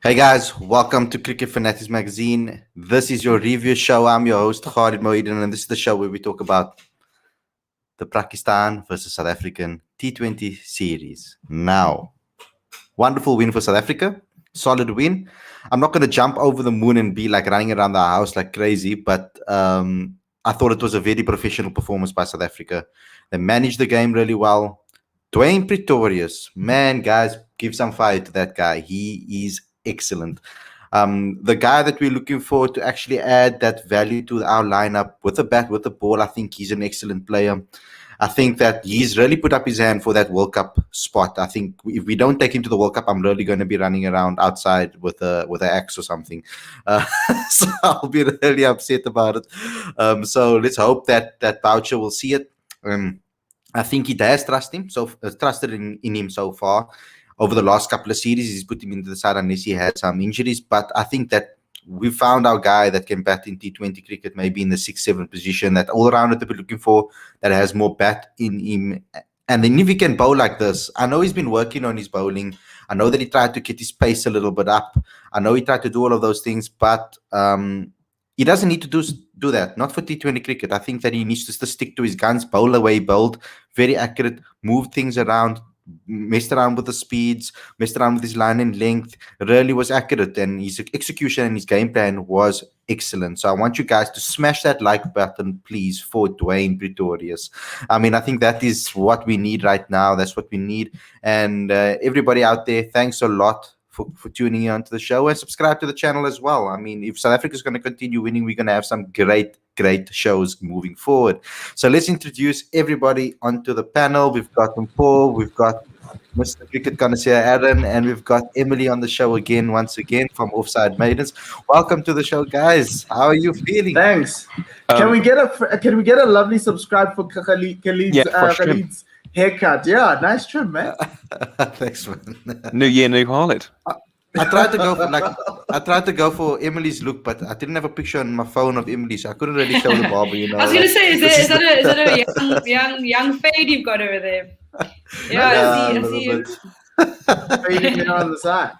Hey guys, welcome to Cricket Fanatics Magazine. This is your review show. I'm your host, Khalid Moeedin, and this is the show where we talk about the Pakistan versus South African T20 series. Now, wonderful win for South Africa, solid win. I'm not going to jump over the moon and be like running around the house like crazy, but I thought it was a very professional performance by South Africa. They managed the game really well. Dwayne Pretorius, man, guys, give some fire to that guy. He is excellent. The guy that we're looking for to actually add that value to our lineup with the bat, with the ball, I think he's an excellent player. I think that he's really put up his hand for that World Cup spot. I think if we don't take him to the World Cup, I'm really going to be running around outside with an axe or something. So I'll be really upset about it. So let's hope that Boucher will see it. I think he has trusted in him so far. Over the last couple of series, he's put him into the side unless he had some injuries. But I think that we found our guy that can bat in T20 cricket, maybe in the 6-7 position, that all-rounder that we're looking for, that has more bat in him. And then if he can bowl like this, I know he's been working on his bowling. I know that he tried to get his pace a little bit up. I know he tried to do all of those things, but he doesn't need to do that. Not for T20 cricket. I think that he needs to stick to his guns, bowl the way he bowled, very accurate, move things around, messed around with the speeds, messed around with his line and length, really was accurate, and his execution and his game plan was excellent. So I want you guys to smash that like button, please, for Dwayne Pretorius. I mean, I think that is what we need right now. That's what we need. And everybody out there, thanks a lot for tuning in to the show, and subscribe to the channel as well. I mean, if South Africa is going to continue winning, we're going to have some great shows moving forward. So let's introduce everybody onto the panel. We've got Paul, we've got Mr. Cricket Connoisseur Aaron, and we've got Emily on the show once again from Offside Maidens. Welcome to the show, guys. How are you feeling? Thanks. Can we get a lovely subscribe for Khalid's haircut? Yeah, nice trim, man. Thanks, man. New year, new Khalid. I tried to go for Emily's look, but I didn't have a picture on my phone of Emily, so I couldn't really show the barber. You know, I was going to say, is that a young fade you've got over there? Yeah, I see you. Fading on the side.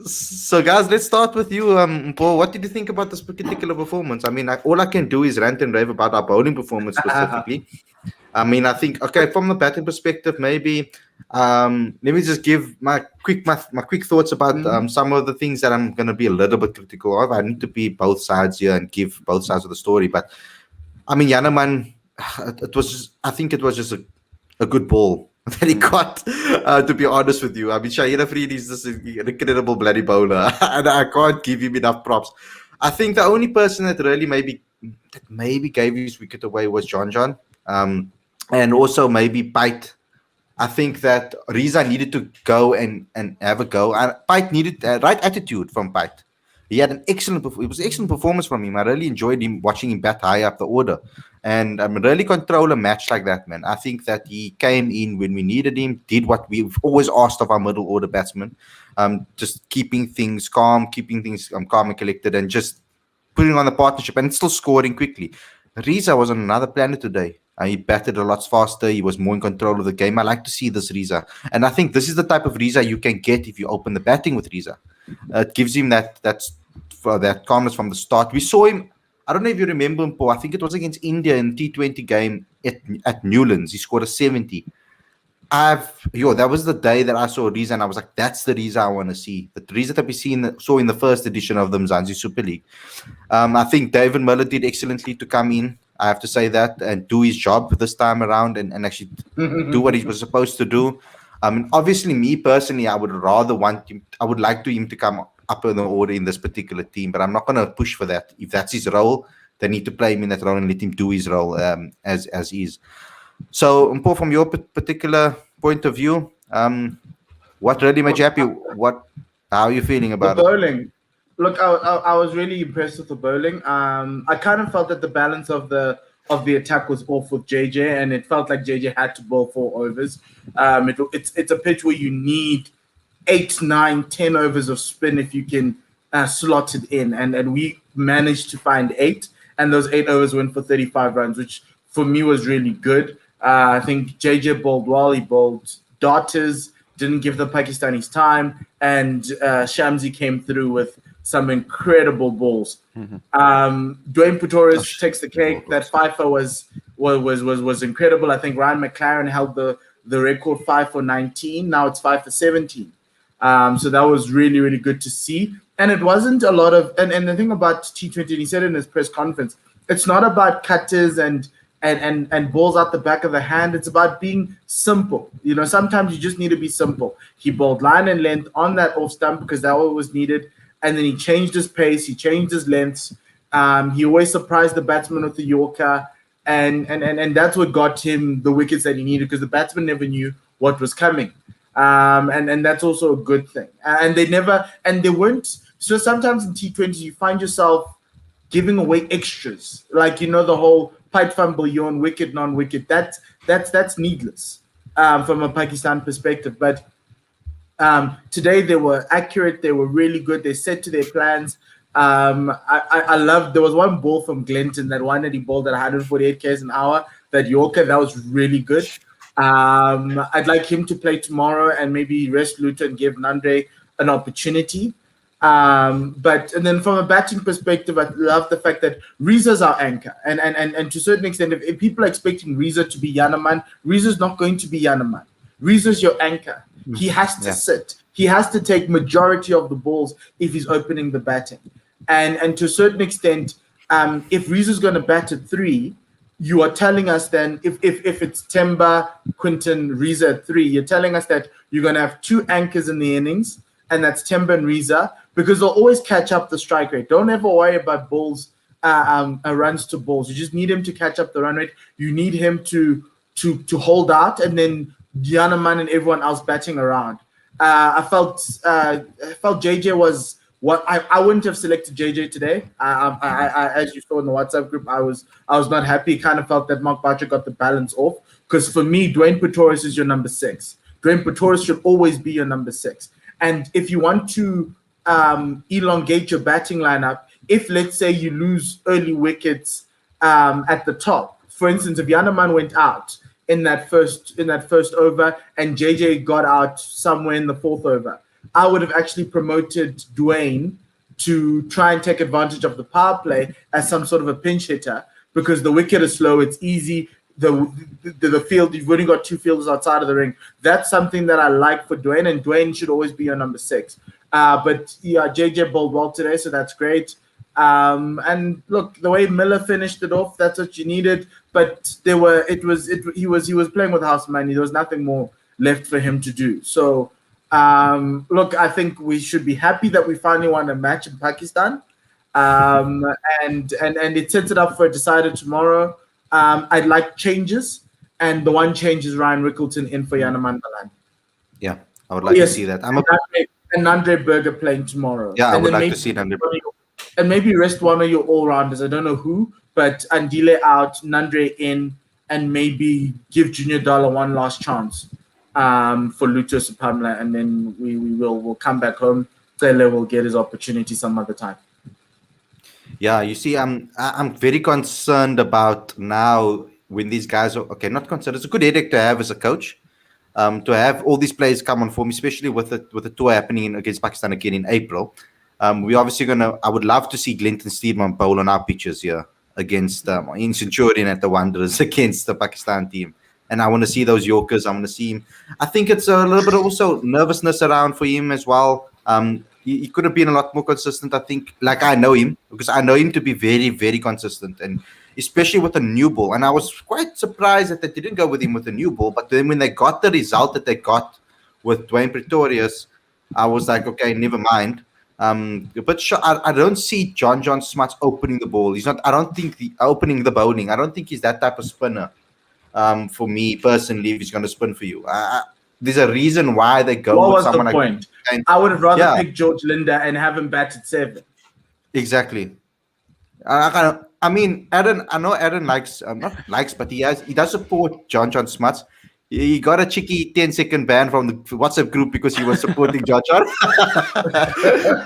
So, guys, let's start with you, Paul. What did you think about this particular performance? I mean, all I can do is rant and rave about our bowling performance specifically. I mean, I think, okay, from the batting perspective, maybe let me just give my quick thoughts about some of the things that I'm going to be a little bit critical of. I need to be both sides here and give both sides of the story. But I mean, Janneman, I think it was just a good ball that he got, to be honest with you. I mean, Shaheen Afridi is just an incredible bloody bowler, and I can't give him enough props. I think the only person that really maybe gave his wicket away was John. And also maybe Pite. I think that Riza needed to go and have a go. Pite needed the right attitude from Pite. He had an excellent performance from him. I really enjoyed watching him bat high up the order. And really control a match like that, man. I think that he came in when we needed him, did what we've always asked of our middle order batsmen. Just keeping things calm, calm and collected, and just putting on the partnership and still scoring quickly. Riza was on another planet today. He batted a lot faster. He was more in control of the game. I like to see this Riza. And I think this is the type of Riza you can get if you open the batting with Riza. It gives him that calmness from the start. We saw him, I don't know if you remember him, Paul. I think it was against India in the T20 game at Newlands. He scored a 70. That was the day that I saw Riza, and I was like, that's the Riza I want to see. The Riza that we saw in the first edition of the Mzansi Super League. I think David Miller did excellently to come in. I have to say that, and do his job this time around and actually do what he was supposed to do. Obviously, me personally, I would like him to come up in the order in this particular team, but I'm not going to push for that. If that's his role, they need to play him in that role and let him do his role as is. So, Paul, from your particular point of view, what really made you happy? How are you feeling about the bowling? Look, I was really impressed with the bowling. I kind of felt that the balance of the attack was off with JJ, and it felt like JJ had to bowl 4 overs. It's a pitch where you need 8, 9, 10 overs of spin if you can slot it in, and we managed to find 8, and those 8 overs went for 35 runs, which for me was really good. I think JJ bowled well. He bowled darters, didn't give the Pakistanis time, and Shamsi came through with some incredible balls. Dwayne Pretorius takes the cake. That FIFA was incredible. I think Ryan McLaren held the record 5 for 19. Now it's 5 for 17. So that was really, really good to see. And it wasn't a lot of, and the thing about T20, he said in his press conference, it's not about cutters and balls out the back of the hand. It's about being simple. You know, sometimes you just need to be simple. He bowled line and length on that off stump because that was needed. And then he changed his pace. He changed his lengths. He always surprised the batsman with the Yorker. And that's what got him the wickets that he needed because the batsman never knew what was coming. And that's also a good thing. And they weren't. So sometimes in T20s, you find yourself giving away extras. Like, you know, the whole pipe fumble, you're on wicket, non-wicket. That's needless from a Pakistan perspective. But today they were accurate. They were really good. They set to their plans. I loved, there was one ball from Glenton, that one that he bowled at 148 k's an hour, that Yorker, that was really good. I'd like him to play tomorrow and maybe rest Luton and give Nandre an opportunity. But then from a batting perspective, I love the fact that Reza's our anchor. And to a certain extent, if people are expecting Reza to be Yanaman, Reza's not going to be Yanaman. Reza's your anchor. He has to sit. He has to take majority of the balls if he's opening the batting. And to a certain extent, if Reza's going to bat at 3, you are telling us then, if it's Temba, Quinton, Reza at 3, you're telling us that you're going to have 2 anchors in the innings, and that's Temba and Reza, because they'll always catch up the strike rate. Don't ever worry about balls, runs to balls. You just need him to catch up the run rate. You need him to hold out, and then Yanaman and everyone else batting around. I felt JJ was what I wouldn't have selected JJ today. I as you saw in the WhatsApp group, I was not happy. Kind of felt that Mark Butcher got the balance off, because for me, Dwayne Pretorius is your number 6. Dwayne Pretorius should always be your number 6. And if you want to elongate your batting lineup, if let's say you lose early wickets at the top, for instance, if Yanaman went out in that first over and JJ got out somewhere in the 4th over, I would have actually promoted Dwayne to try and take advantage of the power play as some sort of a pinch hitter, because the wicket is slow, it's easy. The field, you've only got 2 fielders outside of the ring. That's something that I like for Dwayne, and Dwayne should always be your number 6. But yeah, JJ bowled well today, so that's great. And look, the way Miller finished it off, that's what you needed. But he was playing with house money. There was nothing more left for him to do. So look, I think we should be happy that we finally won a match in Pakistan. And it sets it up for a decider tomorrow. I'd like changes, and the one change is Ryan Rickleton in for Yanaman Malan. Yeah, I would like to see that. And Nandre Berger playing tomorrow. Yeah, I would like to see Nandre Berger. And maybe rest one of your all-rounders. I don't know who, but Andile out, Nandre in, and maybe give Junior Dollar one last chance for Luto Supamla, and then we'll come back home. Taylor will get his opportunity some other time. Yeah, you see, I'm very concerned about now when these guys are not concerned. It's a good headache to have as a coach, to have all these players come on form, especially with the tour happening against Pakistan again in April. We're obviously I would love to see Glenton Steedman bowl on our pitches here against in Centurion at the Wanderers against the Pakistan team. And I want to see those Yorkers. I want to see him. I think it's a little bit also nervousness around for him as well. He could have been a lot more consistent, I think. Like, I know him, because I know him to be very, very consistent, and especially with a new ball. And I was quite surprised that they didn't go with him with a new ball. But then when they got the result that they got with Dwayne Pretorius, I was like, okay, never mind. But sure, I don't see John Smuts opening the ball. He's not. I don't think opening the bowling. I don't think he's that type of spinner. For me personally, if he's going to spin for you, there's a reason why they go with someone like. What was the point? I would have rather pick George Linder and have him bat at 7. Exactly. I mean, Aaron. I know Aaron not likes, but he does support John Smuts. He got a cheeky 10-second ban from the WhatsApp group because he was supporting John.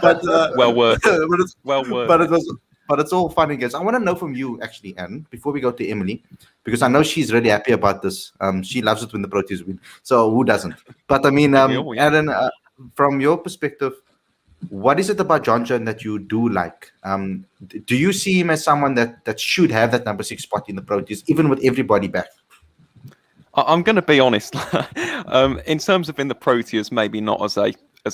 But well worth. But it was. But it's all fun and games. I want to know from you, actually, Anne, before we go to Emily, because I know she's really happy about this. She loves it when the Proteas win. So who doesn't? But I mean, Aaron, from your perspective, what is it about John that you do like? Do you see him as someone that should have that number 6 spot in the Proteas, even with everybody back? I'm going to be honest. In terms of in the Proteas, maybe not as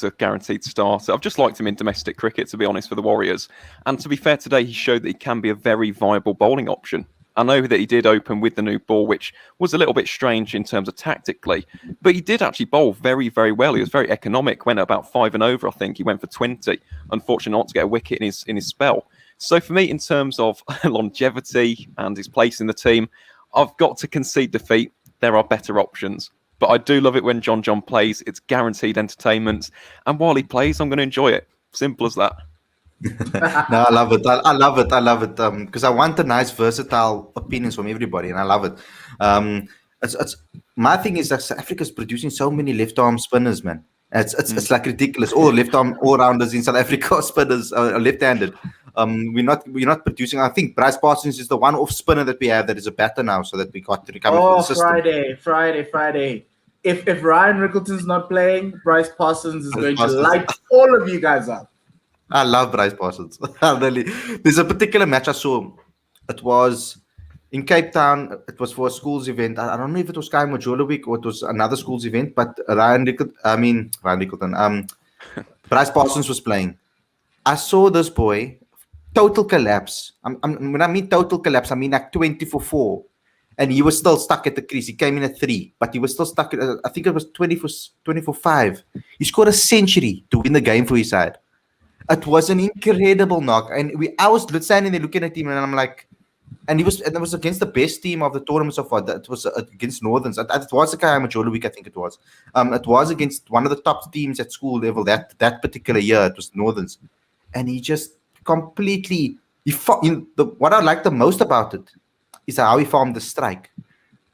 a guaranteed starter. I've just liked him in domestic cricket, to be honest, for the Warriors. And to be fair, today he showed that he can be a very viable bowling option. I know that he did open with the new ball, which was a little bit strange in terms of tactically, but he did actually bowl very, very well. He was very economic, went about 5 and over, I think. He went for 20. Unfortunately, not to get a wicket in his spell. So for me, in terms of longevity and his place in the team, I've got to concede defeat. There are better options. But I do love it when John plays. It's guaranteed entertainment. And while he plays, I'm going to enjoy it. Simple as that. No, I love it. I love it. I love it. Because I want the nice, versatile opinions from everybody, and I love it. It's my thing is that South Africa's producing so many left-arm spinners, man. It's like ridiculous. All left-arm all-rounders in South Africa are spinners, are left-handed. We're not producing. I think Bryce Parsons is the one off spinner that we have that is a batter now, so that we got to recover from the system. Friday. If Ryan Rickleton's not playing, Bryce Parsons is going to light all of you guys up. I love Bryce Parsons. Really. There's a particular match I saw. It was in Cape Town. It was for a schools event. I don't know if it was Kai Majola Week or it was another schools event, but Ryan Rickleton, Bryce Parsons was playing. I saw this boy, total collapse. When I mean total collapse, I mean like 20 for 4. And he was still stuck at the crease. He came in at 3, but he was still stuck at, I think it was 20 for 5. He scored a century to win the game for his side. It was an incredible knock. And I was standing there looking at him, and I'm like, and it was against the best team of the tournament so far. That was against Northerns. It was the Kai Majola Week, I think it was. It was against one of the top teams at school level that particular year. It was Northerns. And he just completely, what I like the most about it is how he formed the strike.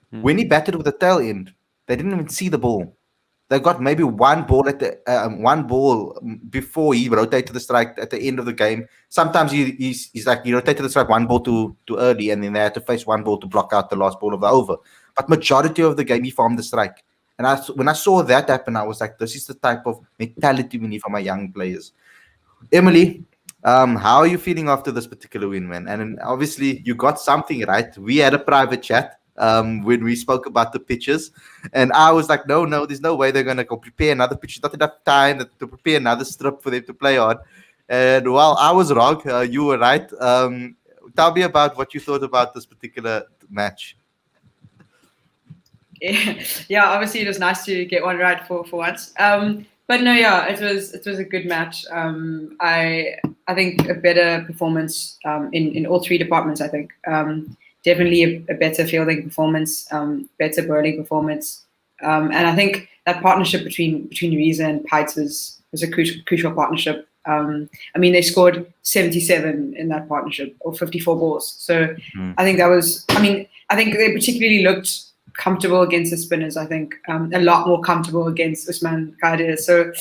When he batted with the tail end, they didn't even see the ball. They got maybe one ball before he rotated the strike at the end of the game. Sometimes he's like he rotated the strike one ball too early, and then they had to face one ball to block out the last ball of the over. But majority of the game he formed the strike. And when I saw that happen, I was like, this is the type of mentality we need from our young players. Emily, how are you feeling after this particular win, man? And obviously you got something right. We had a private chat when we spoke about the pitches, and I was like, no, there's no way they're going to go prepare another pitch. Not enough time to prepare another strip for them to play on. And while I was wrong, you were right. Tell me about what you thought about this particular match. Yeah, obviously it was nice to get one right for once. But no, yeah, it was a good match. I think a better performance in all 3 departments. I think definitely a better fielding performance, better bowling performance, and I think that partnership between Reza and Pites was a crucial partnership. I mean, they scored 77 in that partnership, or 54 balls. So I think that was. I mean, I think they particularly looked comfortable against the spinners. I think a lot more comfortable against Usman Khadir. So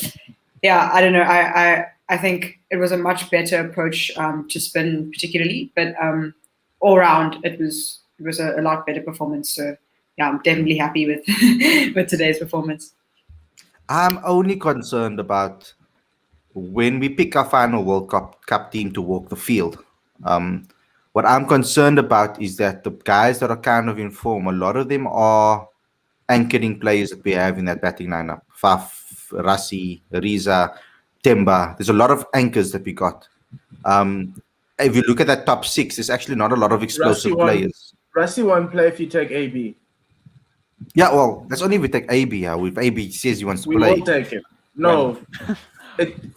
yeah, I don't know. I think it was a much better approach to spin, particularly, but all round it was a lot better performance. So yeah, I'm definitely happy with with today's performance. I'm only concerned about when we pick our final World Cup team to walk the field. What I'm concerned about is that the guys that are kind of in form, a lot of them are anchoring players that we have in that batting lineup. Faf, Rassi, Reza, Temba. There's a lot of anchors that we got. If you look at that top 6, there's actually not a lot of explosive players. Rassi won't play if you take AB. Yeah, well, that's only if we take AB. If AB says he wants to play. We won't take him. No.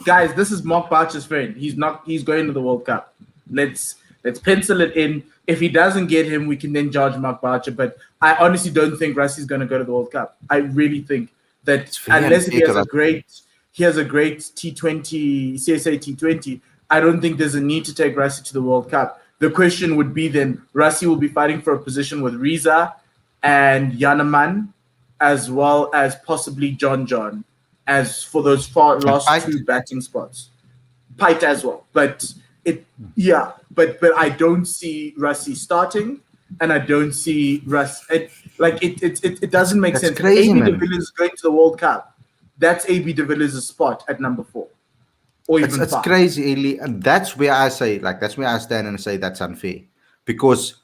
Guys, this is Mark Barcher's friend. He's going to the World Cup. Let's pencil it in. If he doesn't get him, we can then judge Mark Barcher. But I honestly don't think Rassi's going to go to the World Cup. I really think that unless he has a great T20, CSA T20, I don't think there's a need to take Rassi to the World Cup. The question would be then, Rassi will be fighting for a position with Reza and Yanaman, as well as possibly John, as for those last 2 batting spots. Pite as well. But But I don't see Rassie starting, and I don't see Russ. It doesn't make That's sense. crazy, AB de man. Villiers is going to the World Cup. That's AB de Villiers' spot at number 4, or even It's 5. crazy, Eli, and that's where I say, like, that's where I stand and say that's unfair, because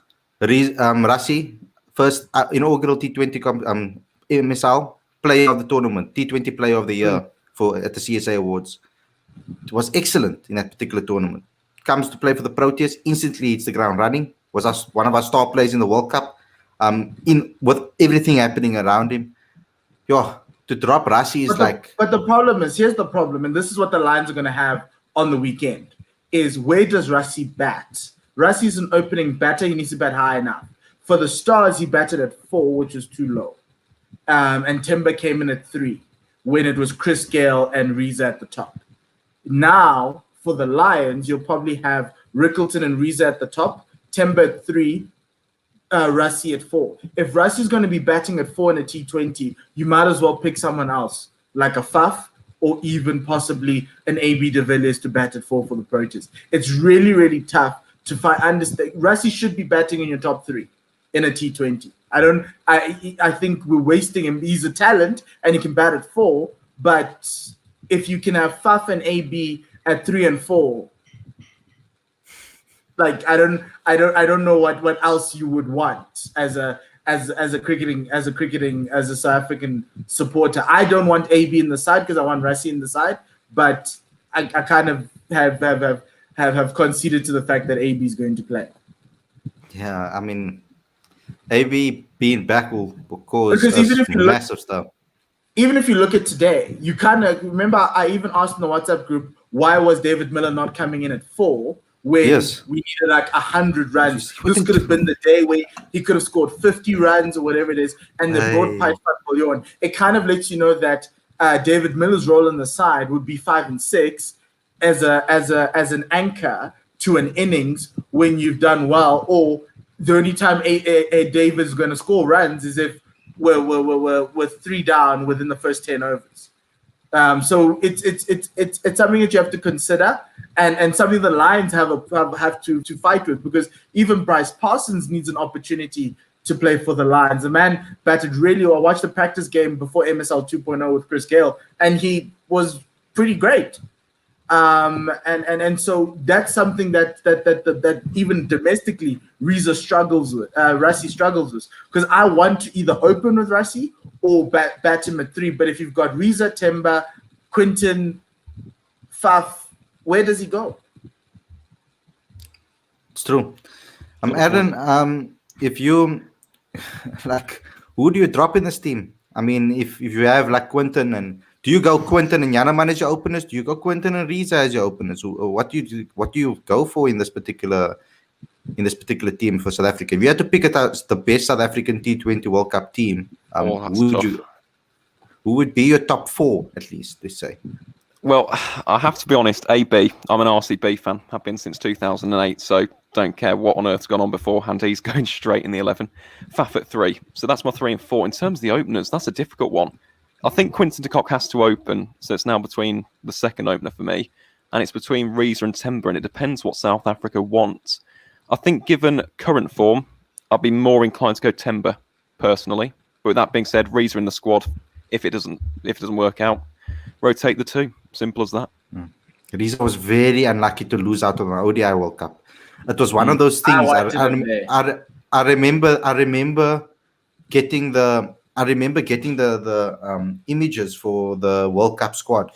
Rassie first inaugural T20 MSL player of the tournament, T20 player of the year at the CSA Awards. It was excellent in that particular tournament. Comes to play for the Proteas, instantly hits the ground running. Was one of our star players in the World Cup. With everything happening around him, to drop Rassie is But the problem is, here's the problem, and this is what the Lions are going to have on the weekend, is where does Rassie bat? Rassie's an opening batter. He needs to bat high enough. For the Stars, he batted at 4, which was too low. And Timber came in at 3, when it was Chris Gale and Reza at the top. Now, for the Lions, you'll probably have Rickleton and Reza at the top, Timber at 3, Rassie at 4. If Rassie's going to be batting at 4 in a T20, you might as well pick someone else, like a Faf, or even possibly an AB de Villiers to bat at 4 for the Proteas. It's really, really tough to understand. Rassie should be batting in your top 3 in a T20. I think we're wasting him. He's a talent and he can bat at 4, but if you can have Faf and AB at 3 and 4, like I don't know what else you would want as a South African supporter. I don't want AB in the side because I want Rassie in the side, but I kind of have conceded to the fact that AB is going to play. Yeah, I mean, AB being back will cause because even if you massive stuff. Even if you look at today, you kind of remember I even asked in the WhatsApp group, why was David Miller not coming in at 4 when we needed like 100 runs? This could have been the day where he could have scored 50 runs or whatever it is, and they brought Patron on. It kind of lets you know that David Miller's role on the side would be 5 and 6 as an anchor to an innings when you've done well, or the only time a David's going to score runs is if we're 3 down within the first 10 overs. So it's something that you have to consider, and something the Lions have to fight with, because even Bryce Parsons needs an opportunity to play for the Lions. The man batted really well. I watched the practice game before MSL 2.0 with Chris Gale, and he was pretty great. And so that's something that even domestically Rassie struggles with, because I want to either open with Rassie or bat him at 3. But if you've got Reza, Temba, Quinton, Faf, where does he go? It's true. Aaron, if you like, who do you drop in this team? I mean, if you have like Quinton, and do you go Quinton and Janneman as your openers? Do you go Quinton and Reza as your openers? Or what do you go for in this particular team for South Africa? If you had to pick the best South African T20 World Cup team, who would be your top 4 at least? Let's say. Well, I have to be honest. AB, I'm an RCB fan. I've been since 2008, so don't care what on earth's gone on beforehand. He's going straight in the 11. Faf at 3. So that's my 3 and 4. In terms of the openers, that's a difficult one. I think Quinton de Kock has to open, so it's now between the second opener for me, and it's between Reza and Timber, and it depends what South Africa wants. I think given current form, I'd be more inclined to go Timber, personally. But with that being said, Reza in the squad, if it doesn't work out, rotate the 2. Simple as that. Reza was very unlucky to lose out on the ODI World Cup. It was one of those things. I remember getting the images for the World Cup squad,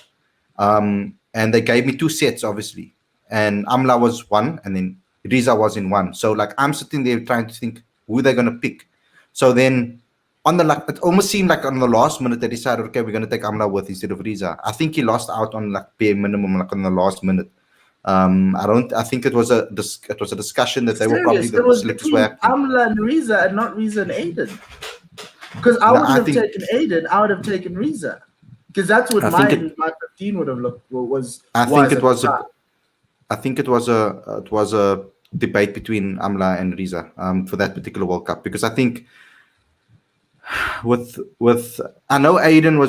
and they gave me 2 sets, obviously, and Amla was 1, and then Reza was in 1. So like I'm sitting there trying to think who they're gonna pick. So then it almost seemed like on the last minute they decided, okay, we're gonna take Amla with instead of Reza. I think he lost out on like bare minimum, like on the last minute. I think it was a discussion that they were probably the selectors were Amla and Reza, and not Reza and Aiden. Because I wouldn't have taken Aiden, I would have taken Reza. Because that's what my 15 would have looked was. I think it was a debate between Amla and Reza for that particular World Cup, because I think with I know Aiden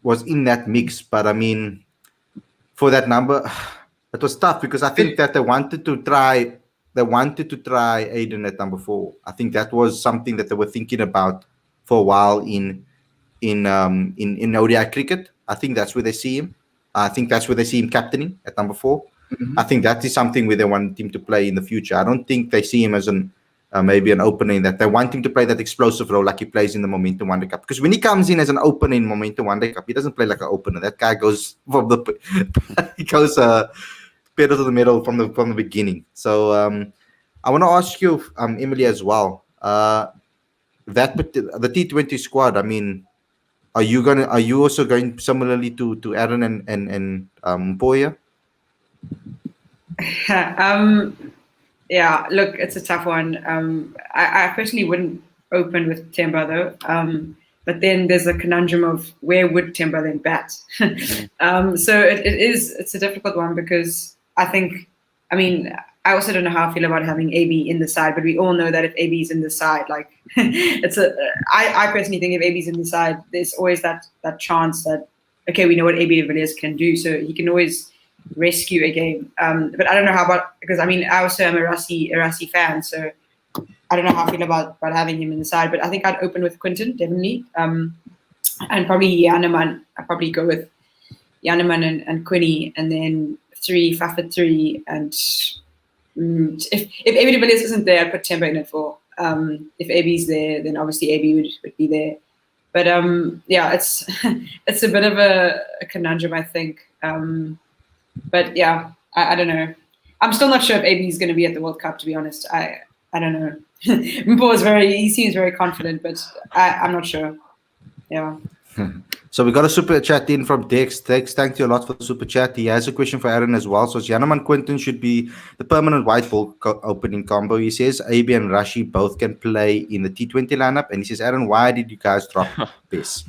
was in that mix, but I mean, for that number, It was tough because I think that they wanted to try Aiden at number 4. I think that was something that they were thinking about for a while in ODI cricket. I think that's where they see him. I think that's where they see him captaining at number 4. I think that is something where they want him to play in the future. I don't think they see him as maybe an opener in that. They want him to play that explosive role like he plays in the Momentum Wonder Cup. Because when he comes in as an opener in Momentum Wonder Cup, he doesn't play like an opener. That guy goes he goes pedal to the metal from the beginning. So I want to ask you, Emily, as well. The T20 squad. I mean, are you also going similarly to Aaron and Mpoya? Yeah, look, it's a tough one. I personally wouldn't open with Temba though. But then there's a conundrum of where would Temba then bat? So it's a difficult one because I also don't know how I feel about having AB in the side, but we all know that if AB is in the side, like I personally think if AB is in the side, there's always that chance that, okay, we know what AB de Villiers can do, so he can always rescue a game. But I don't know how about, because I also am a Rassi fan, so I don't know how I feel about having him in the side, but I think I'd open with Quinton, definitely. And probably Janneman. I'd probably go with Janneman and Quinny, and then Faf at 3, and if AB de Villiers isn't there, I'd put Temba in at 4. If AB's there, then obviously AB would be there. But yeah, it's a bit of a conundrum, I think. But yeah, I don't know. I'm still not sure if AB is going to be at the World Cup, to be honest. I don't know. Mpo he seems very confident, but I'm not sure. Yeah. So we got a super chat in from Dex. Dex, thank you a lot for the super chat. He has a question for Aaron as well. So Janneman Quinton should be the permanent white ball opening combo. He says AB and Rashi both can play in the T20 lineup. And he says, Aaron, why did you guys drop this?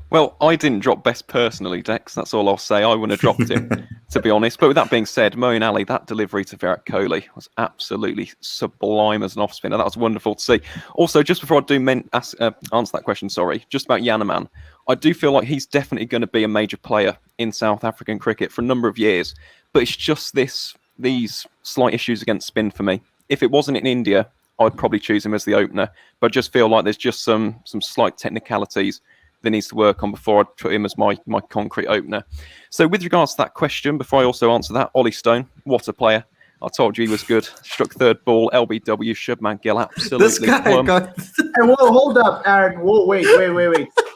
Well, I didn't drop Best personally, Dex. That's all I'll say. I wouldn't have dropped him, to be honest. But with that being said, Moeen Ali, that delivery to Virat Kohli was absolutely sublime as an off-spinner. That was wonderful to see. Also, just before I do answer that question, just about Janneman, I do feel like he's definitely going to be a major player in South African cricket for a number of years. But it's just these slight issues against spin for me. If it wasn't in India, I'd probably choose him as the opener. But I just feel like there's just some slight technicalities that needs to work on before I put him as my concrete opener. So with regards to that question, before I also answer that, Ollie Stone, what a player. I told you he was good. Struck third ball, LBW, Shubman Gill, absolutely. This guy got... And well, hold up, Aaron. Whoa, wait.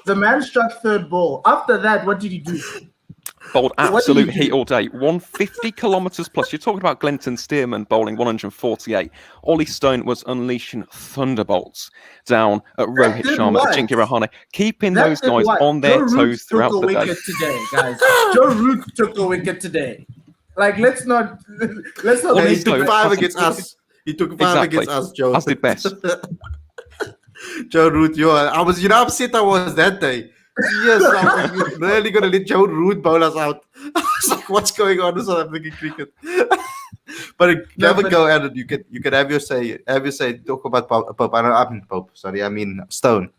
The man struck third ball. After that, what did he do? Bowled absolute heat all day. 150 kilometres plus. You're talking about Glenton Stearman bowling 148. Ollie Stone was unleashing thunderbolts down at Rohit Sharma, Ajinkya Rahane, keeping those guys on their toes throughout the day. Today, guys. Joe Root took a wicket today. Like, let's not. He took 5 against us. He took 5 against us, Joe. Us did best. Joe Root, I was, upset I was that day. Yes, I was really going to let Joe Root bowl us out. I was like, what's going on in South African cricket? But have a go at it. You can have your say. Talk about Pope. Stone.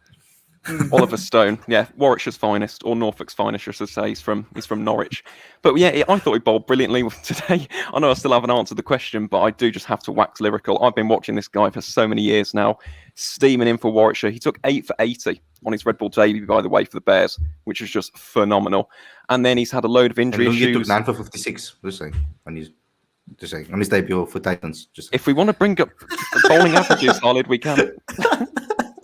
Oliver Stone, yeah, Warwickshire's finest, or Norfolk's finest, I should say. He's from Norwich. But yeah, I thought he bowled brilliantly today. I know I still haven't answered the question, but I do just have to wax lyrical. I've been watching this guy for so many years now, steaming in for Warwickshire. He took 8 for 80 on his red ball debut, by the way, for the Bears, which is just phenomenal. And then he's had a load of injury issues. He took 9 for 56, just saying, on his debut for Titans. If we want to bring up bowling averages, Khalid, we can.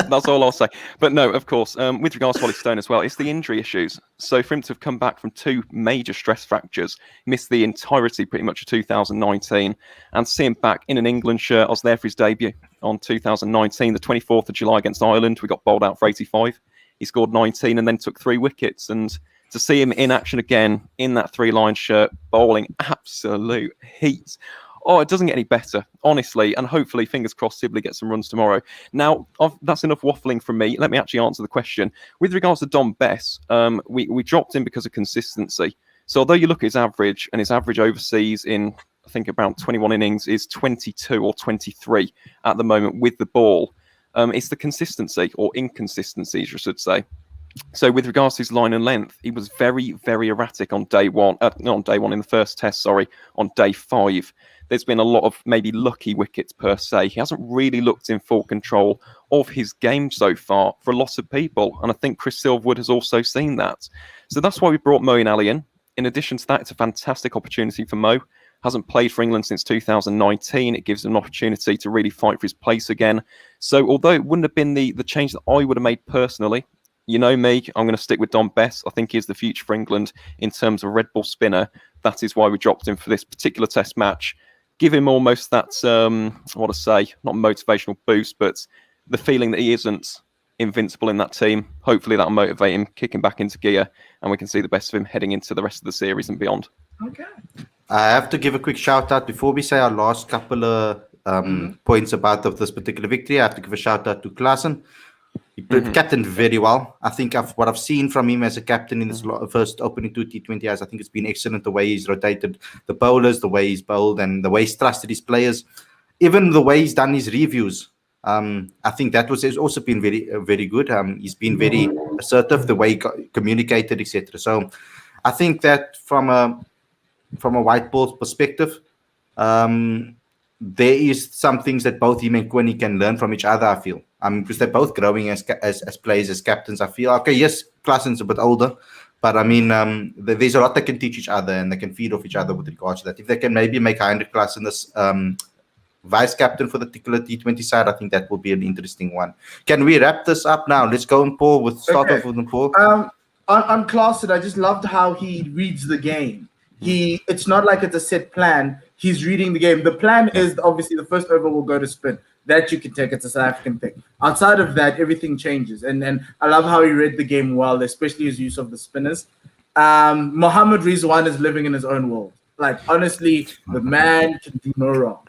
That's all I'll say. But no, of course, with regards to Ollie Stone as well, it's the injury issues. So for him to have come back from 2 major stress fractures, missed the entirety pretty much of 2019, and see him back in an England shirt. I was there for his debut on 2019, the 24th of July against Ireland. We got bowled out for 85. He scored 19 and then took 3 wickets. And to see him in action again in that 3-line shirt, bowling absolute heat. Oh, it doesn't get any better, honestly. And hopefully, fingers crossed, Sibley gets some runs tomorrow. Now, that's enough waffling from me. Let me actually answer the question. With regards to Dom Bess, we dropped him because of consistency. So although you look at his average, and his average overseas in, I think, about 21 innings is 22 or 23 at the moment with the ball, it's the consistency, or inconsistencies, I should say. So with regards to his line and length, he was very, very erratic on day one. Not on day one in the first test, sorry, on day 5. There's been a lot of maybe lucky wickets per se. He hasn't really looked in full control of his game so far for a lot of people. And I think Chris Silverwood has also seen that. So that's why we brought Moeen Ali in. In addition to that, it's a fantastic opportunity for Mo. Hasn't played for England since 2019. It gives him an opportunity to really fight for his place again. So although it wouldn't have been the change that I would have made personally, you know me, I'm going to stick with Don Bess. I think he's the future for England in terms of a red ball spinner. That is why we dropped him for this particular test match. Give him almost that, what to say, not motivational boost, but the feeling that he isn't invincible in that team. Hopefully that'll motivate him, kick him back into gear, and we can see the best of him heading into the rest of the series and beyond. Okay. I have to give a quick shout out before we say our last couple of points about this particular victory. I have to give a shout out to Klaassen. He played captain very well. I think what I've seen from him as a captain in this first opening 2 T20Is, I think it's been excellent. The way he's rotated the bowlers, the way he's bowled, and the way he's trusted his players. Even the way he's done his reviews. I think that has also been very, very good. He's been very assertive, the way he communicated, etc. So I think that from a white ball perspective, there is some things that both him and Quinny can learn from each other, I feel. Because they're both growing as players, as captains, I feel. Okay, yes, Klaassen's a bit older, but I mean, there's a lot they can teach each other and they can feed off each other with regards to that. If they can maybe make Heinrich Klaassen this vice captain for the particular T20 side, I think that will be an interesting one. Can we wrap this up now? Let's go on, Paul. Start off with Paul. On Klaassen, I just loved how he reads the game. It's not like it's a set plan. He's reading the game. The plan is obviously the first over will go to spin. That you can take. It's a South African thing. Outside of that, everything changes. And I love how he read the game well, especially his use of the spinners. Mohammad Rizwan is living in his own world. Like, honestly, the man can do no wrong.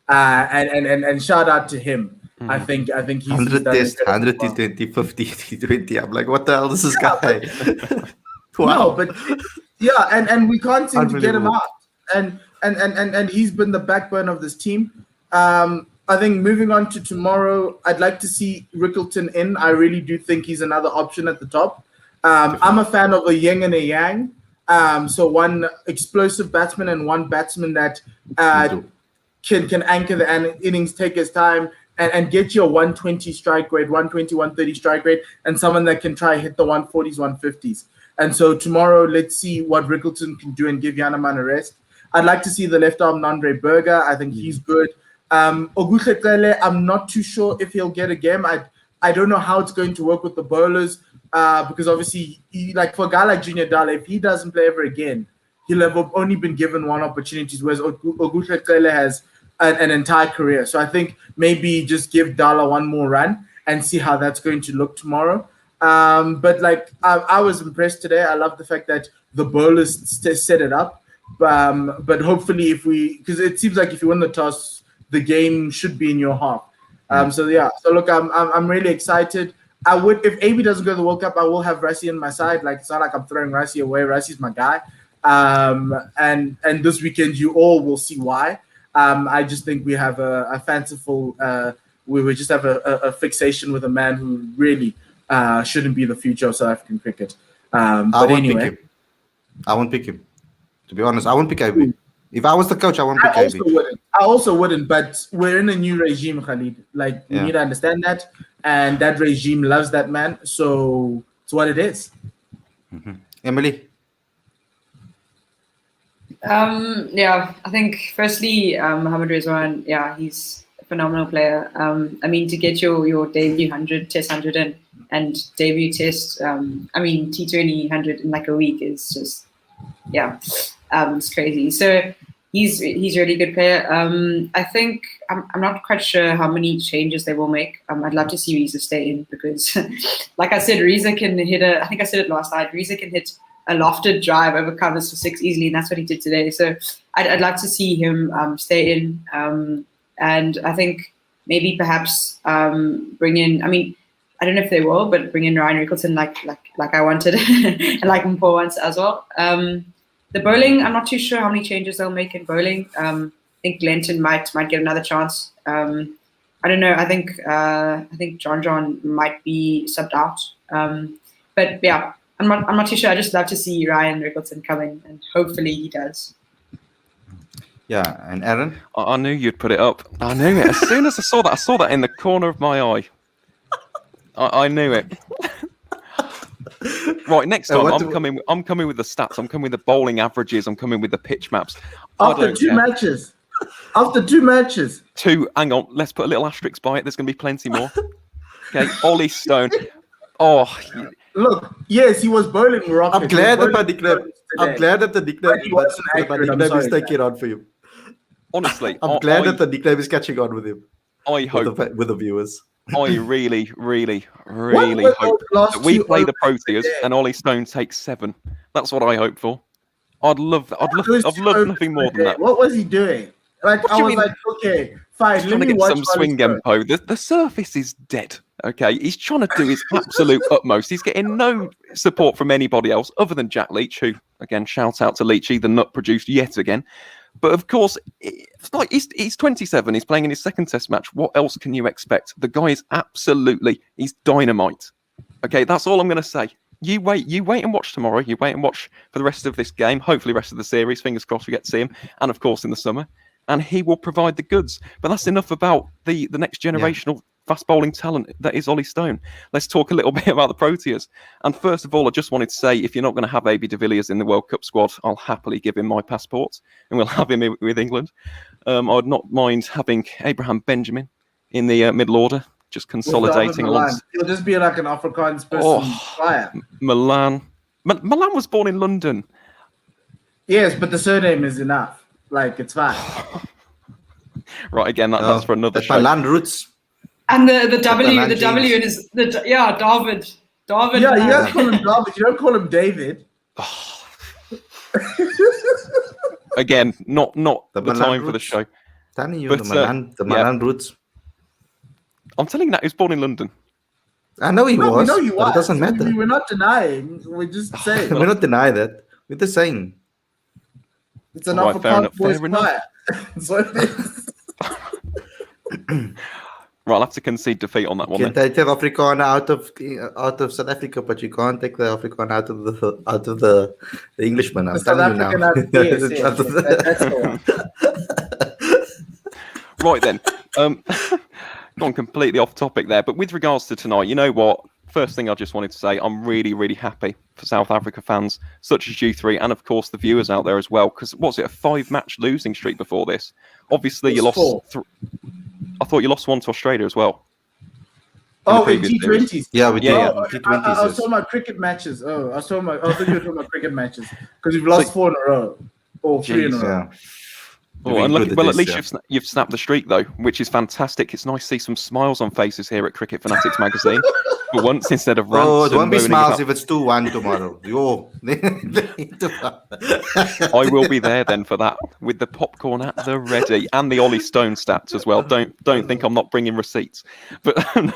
And shout out to him. I think he's 100 test, 100 T20, 50 T20. I'm like, what the hell is this guy? Wow. No, but yeah, and we can't seem to get him out. And he's been the backbone of this team. I think moving on to tomorrow, I'd like to see Rickleton in. I really do think he's another option at the top. I'm a fan of a yin and a yang. So one explosive batsman and one batsman that can anchor the innings, take his time, and get your 120 strike rate, 120, 130 strike rate, and someone that can try hit the 140s, 150s. And so tomorrow, let's see what Rickleton can do and give Janneman a rest. I'd like to see the left arm Nandre Berger. I think he's good. Oguhle, I'm not too sure if he'll get a game. I don't know how it's going to work with the bowlers because obviously, like for a guy like Junior Dala, if he doesn't play ever again, he'll have only been given one opportunity, whereas Oguhle has an entire career. So I think maybe just give Dala one more run and see how that's going to look tomorrow. But like I was impressed today. I love the fact that the bowlers set it up. But hopefully, because it seems like if you win the toss, the game should be in your half. So look, I'm really excited. I would, if AB doesn't go to the World Cup, I will have Rassie on my side. Like, it's not like I'm throwing Rassie away. Rassie's my guy. And this weekend you all will see why. I just think we have a fanciful, we just have a fixation with a man who really shouldn't be the future of South African cricket. But anyway, I won't pick him. To be honest, I won't pick AB. If I was the coach, I won't pick AB. I also wouldn't, but we're in a new regime, Khalid. Like, we need to understand that. And that regime loves that man. So it's what it is. Emily? I think firstly, Mohammad Rizwan, he's a phenomenal player. I mean, to get your debut 100, test 100 and debut test, T20 100 in like a week is just, it's crazy. So he's a really good player. I think I'm not quite sure how many changes they will make. I'd love to see Reza stay in because, like I said, Reza can hit I think I said it last night, Reza can hit a lofted drive over covers for 6 easily, and that's what he did today. So I'd like to see him stay in. And I think maybe perhaps bring in, I don't know if they will, but bring in Ryan Rickleton like I wanted and like Mpho wants as well. The bowling, I'm not too sure how many changes they'll make in bowling. I think Glenton might get another chance. I don't know. I think John might be subbed out. But yeah, I'm not too sure. I just love to see Ryan Rickleton come in, and hopefully he does. Yeah, and Aaron? I knew you'd put it up. I knew it. As soon as I saw that in the corner of my eye. I knew it. Right, next time I'm coming with the stats. I'm coming with the bowling averages. I'm coming with the pitch maps. After two matches. After 2 matches. Hang on, let's put a little asterisk by it. There's going to be plenty more. Okay, Ollie Stone. Oh, look, yes, he was bowling rocket. I'm glad that the nickname is taking on for you. Honestly, I'm glad that the nickname is catching on with him. I hope with the viewers. I really hope that we play the Proteas and Ollie Stone takes 7. That's what I hope for. I'd love nothing more than that. What was he doing? Like, I was like, okay, fine. Let me watch some swing tempo. The surface is dead. Okay, he's trying to do his absolute utmost. He's getting no support from anybody else other than Jack Leach, who, again, shout out to Leachy, the nut produced yet again. But of course, it's like he's 27. He's playing in his second Test match. What else can you expect? The guy is he's dynamite. Okay, that's all I'm going to say. You wait and watch tomorrow. You wait and watch for the rest of this game. Hopefully, the rest of the series. Fingers crossed we get to see him. And of course, in the summer. And he will provide the goods. But that's enough about the next generational fast bowling talent that is Ollie Stone. Let's talk a little bit about the Proteas. And first of all, I just wanted to say, if you're not going to have AB de Villiers in the World Cup squad, I'll happily give him my passport and we'll have him with England. I would not mind having Abraham Benjamin in the middle order, just consolidating. He'll just be like an Afrikaans person player. Milan was born in London. Yes, but the surname is enough. Like, it's fine. Right, again, that's for another show. Milan roots. And the W in his David. David. Yeah, you guys call him David. You don't call him David. Again, not the time for the show. Telling you, the Milan roots. I'm telling you that he was born in London. I know he was. We know he was. But it doesn't matter. We're not denying. We're just saying. We're not denying that. We're just saying. It's an Afrikaans voice player. So it is. Right, I'll have to concede defeat on that one. You can take Afrikaner out of South Africa, but you can't take the Afrikaner out of the Englishman. I'm telling you now. Right then, gone completely off topic there. But with regards to tonight, you know what? First thing I just wanted to say, I'm really happy for South Africa fans such as you three, and of course the viewers out there as well. Because was it a 5-match losing streak before this? Obviously, you lost. I thought you lost one to Australia as well. Oh, in T20s. Yeah, we did. I was talking about cricket matches. I thought you were talking about cricket matches because we've lost 4 in a row or 3 in a row. Yeah. Well, at least you've snapped the streak though, which is fantastic. It's nice to see some smiles on faces here at Cricket Fanatics magazine. For once, instead of rants. Oh, it won't be smiles if it's 2-1 tomorrow. I will be there then for that, with the popcorn at the ready and the Ollie Stone stats as well. Don't think I'm not bringing receipts. But no,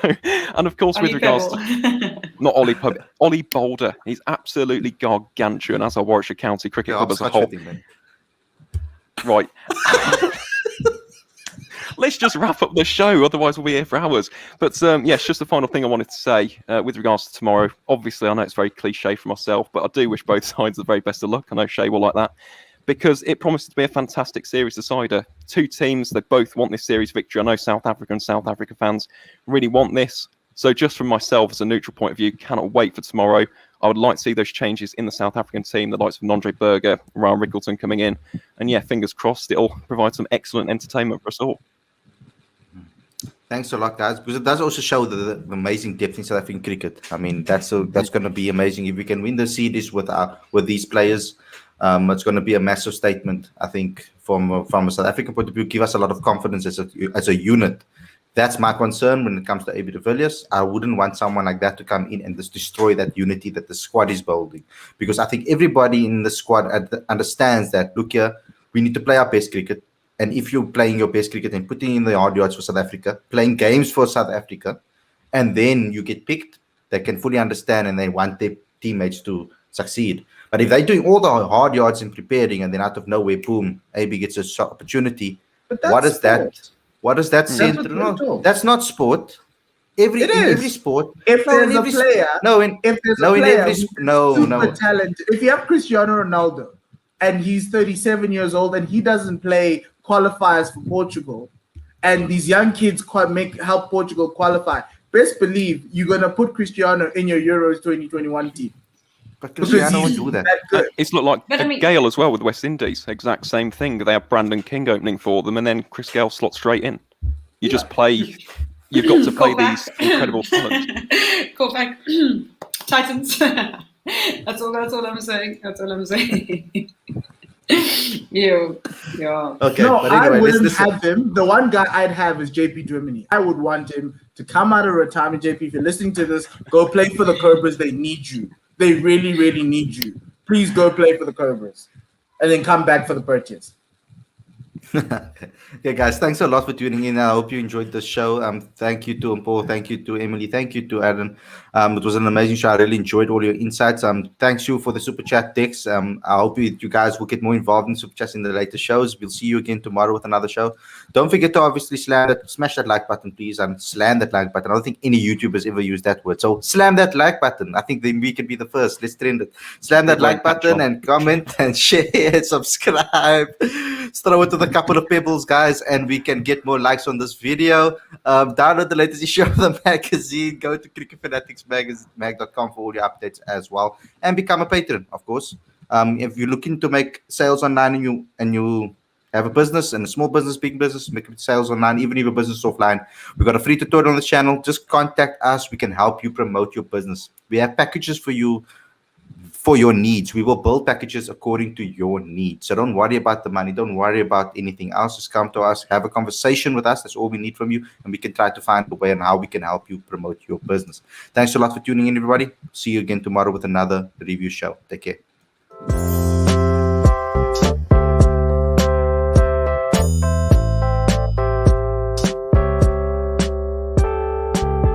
and of course, with regards to not Ollie Boulder, he's absolutely gargantuan as our Warwickshire County Cricket Club as a whole. Right. Let's just wrap up the show, otherwise we'll be here for hours. But yes, just the final thing I wanted to say with regards to tomorrow. Obviously, I know it's very cliche for myself, but I do wish both sides the very best of luck. I know Shay will like that, because it promises to be a fantastic series decider. 2 teams, they both want this series victory. I know South Africa and South Africa fans really want this. So just from myself as a neutral point of view, cannot wait for tomorrow. I would like to see those changes in the South African team, the likes of Nondre Berger, Ryan Rickleton coming in. And yeah, fingers crossed, it'll provide some excellent entertainment for us all. Thanks a lot, guys, because it does also show the amazing depth in South African cricket. I mean, that's going to be amazing. If we can win the series with these players, it's going to be a massive statement, I think, from a South African point of view, give us a lot of confidence as a unit. That's my concern when it comes to AB de Villiers. I wouldn't want someone like that to come in and just destroy that unity that the squad is building. Because I think everybody in the squad understands that, look here, we need to play our best cricket. And if you're playing your best cricket and putting in the hard yards for South Africa, playing games for South Africa, and then you get picked, they can fully understand and they want their teammates to succeed. But if they're doing all the hard yards and preparing, and then out of nowhere, boom, AB gets a opportunity, what is that? What does that say? No, that's not sport. Every It in is. every sport. If No, in there's a every player, no, in if there's no, a in player every who's no, super no. talented, if you have Cristiano Ronaldo and he's 37 years old and he doesn't play qualifiers for Portugal, and these young kids help Portugal qualify, best believe you're gonna put Cristiano in your Euros 2021 team. But Because Cristiano he's won't do that. that good. It's looked like But I mean- Gale as well with West Indies. Exact same thing. They have Brandon King opening for them, and then Chris Gale slots straight in. You just play. You've got to play Call back. these incredible talents. Call back. Titans. That's all I'm saying. That's all I'm saying. Yeah. Okay, No, but I anyway, wouldn't let's have him. The one guy I'd have is JP Dramini. I would want him to come out of retirement. JP, if you're listening to this, go play for the Cobras. They need you. They really, really need you. Please go play for the Cobras. And then come back for the Proteas. Okay, guys, thanks a lot for tuning in. I hope you enjoyed the show. Thank you to Paul, thank you to Emily, thank you to Adam. It was an amazing show. I really enjoyed all your insights. Thanks you for the super chat text. I hope you guys will get more involved in super chats in the later shows. We'll see you again tomorrow with another show. Don't forget to obviously smash that like button, please, and slam that like button. I don't think any YouTubers ever use that word. So slam that like button. I think then we can be the first. Let's trend it. Slam that like button and comment and share and subscribe. Let's throw it with a couple of pebbles, guys, and we can get more likes on this video. Download the latest issue of the magazine. Go to cricketfanaticsmag.com for all your updates as well, and become a patron, of course. If you're looking to make sales online and you have a business and a small business, big business, make sales online, even if your business is offline, we've got a free tutorial on the channel. Just contact us. We can help you promote your business. We have packages for you. For your needs, we will build packages according to your needs. So don't worry about the money. Don't worry about anything else. Just come to us, have a conversation with us. That's all we need from you. And we can try to find a way on how we can help you promote your business. Thanks a lot for tuning in, everybody. See you again tomorrow with another review show. Take care.